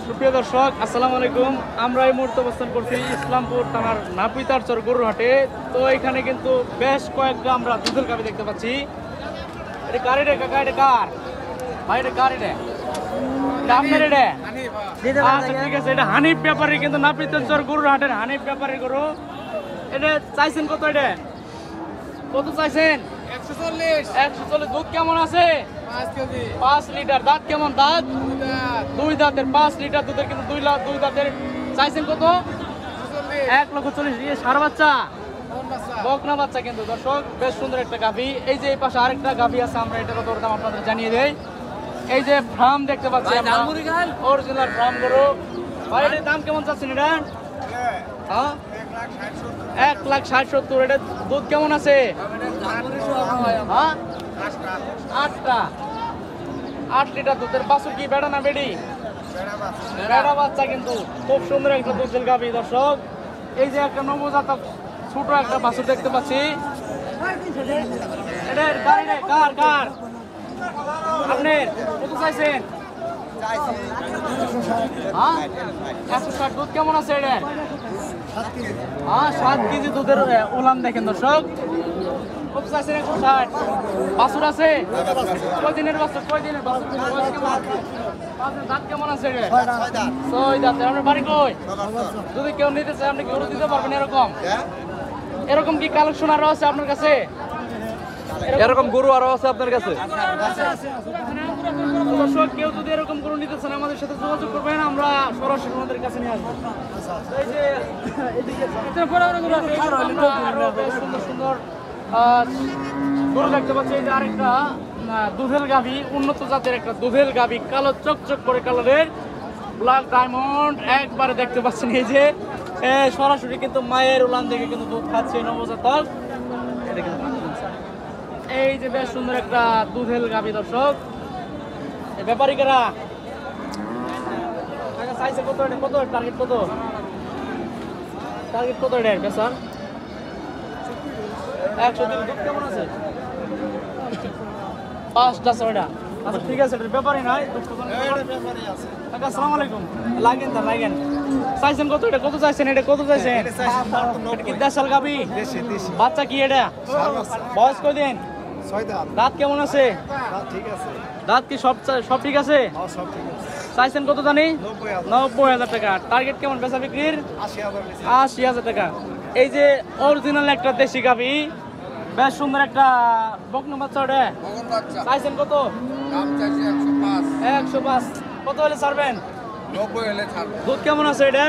সুপ্রিয় দর্শক আসসালামু আলাইকুম। আমরা এই মুহূর্তে অবস্থান করছি ইসলামপুর থানার নাপিতারচর গরুর হাটে। তো এখানে কিন্তু বেশ কয়েকটা আমরা দুধের গাভী দেখতে পাচ্ছি। এটা কার এটা কাকা? এটা কার ভাই? এটা কার? এটা আপনার? এটা আচ্ছা ঠিক আছে। এটা হানিফ ব্যাপারী, কিন্তু নাপিতারচর গরুর হাটের হানিফ ব্যাপারী গরু। এটা চাইছেন কত? এটা কত চাইছেন? 140। দুধ কেমন আছে? 5 লিটার। দাঁত কেমন? দাঁত দুই দাঁতের। 5 লিটার দুধের, কিন্তু দুই দাঁতের। চাইছেন কত? 1,40,000। সার বাচ্চা, বকনা বাচ্চা কিন্তু দর্শক। বেশ সুন্দর একটা গাভী। এই যে এই পাশে আরেকটা গাভী আছে, আমরা এটা কত দাম আপনাদের জানিয়ে দেই। এই যে ফ্রাম দেখতে পাচ্ছি আমরা, অরিজিনাল ফ্রাম গরু। ভাই এটার দাম কেমন চাচ্ছেন? এটা হ্যাঁ 1,60,000। এটা দুধ কেমন আছে? হ্যাঁ 8 লিটার দুধের। বাছুর কি বেড়া না বেড়ি? বেড়া বাচ্চা, কিন্তু খুব সুন্দর একটা দুধের গাভী দর্শক। এই যে একটা নবজাত ছোট একটা বাছুর দেখতে পাচ্ছি। এটা কার কার আপনার? কত চাইছেন? হ্যাঁ 160। দুধ কেমন আছে এটা? হ্যাঁ 7 কেজি দুধের উলান দেখেন দর্শক। কত চাইছেন? 160। বাছুর আছে? কয় দিনের বাছুর? দাঁত কেমন আছে? 6 দাঁত। আপনার বাড়ি কই? যদি কেউ নিতে চায় আপনি গরু দিতে পারবেন? এরকম কি কালেকশন আরো আছে আপনার কাছে? এরকম গরু আরো আছে আপনার কাছে? দর্শক কেউ যদি এরকম গরু নিতে চান আমাদের সাথে যোগাযোগ করবেন, আমরা সরাসরি আমাদের কাছে নিয়ে আসবো। এই যে আরো বেশ সুন্দর সুন্দর গরু দেখতে পাচ্ছি। এই যে আরেকটা দুধের গাভী, উন্নত জাতের একটা দুধের গাভী, কালো চকচক করে কালারের, ব্ল্যাক ডায়মন্ড একবারে দেখতে পাচ্ছেন। এই যে সরাসরি কিন্তু মায়ের উলান থেকে কিন্তু দুধ খাচ্ছে নবজাতক। এটা কিন্তু এই যে বেশ সুন্দর একটা দুধের গাভী দর্শক। ব্যাপারীরা চাইছে কত? কত টার্গেট? কত এটা বেচার? 100। দুধ কেমন আছে? 5টা 6টা। আচ্ছা ঠিক আছে, এটা ব্যাপারই নয়। আসসালামু আলাইকুম। লাগেন। চাইছেন কত? এটা কত চাইছেন? এটা কত চাইছেন? এটা কি দেশাল গাভী? বাচ্চা কি এটা? বয়স কয়দিন? 6 দাঁত। দাঁত কেমন আছে? ঠিক আছে। দাঁত কি সব ঠিক আছে? সব ঠিক আছে। চাইছেন কত জানি? 90,000 টাকা। টার্গেট কেমন বেচা বিক্রির? 80,000। 80,000 টাকা। এই যে অরিজিনাল একটা দেশি গাভী, বেশ সুন্দর একটা বকনা বাচ্চা। ওটা চাইছেন কত? 105। কত হলে ছাড়বেন? 90 হলে ছাড়বো। দুধ কেমন আছে এটা?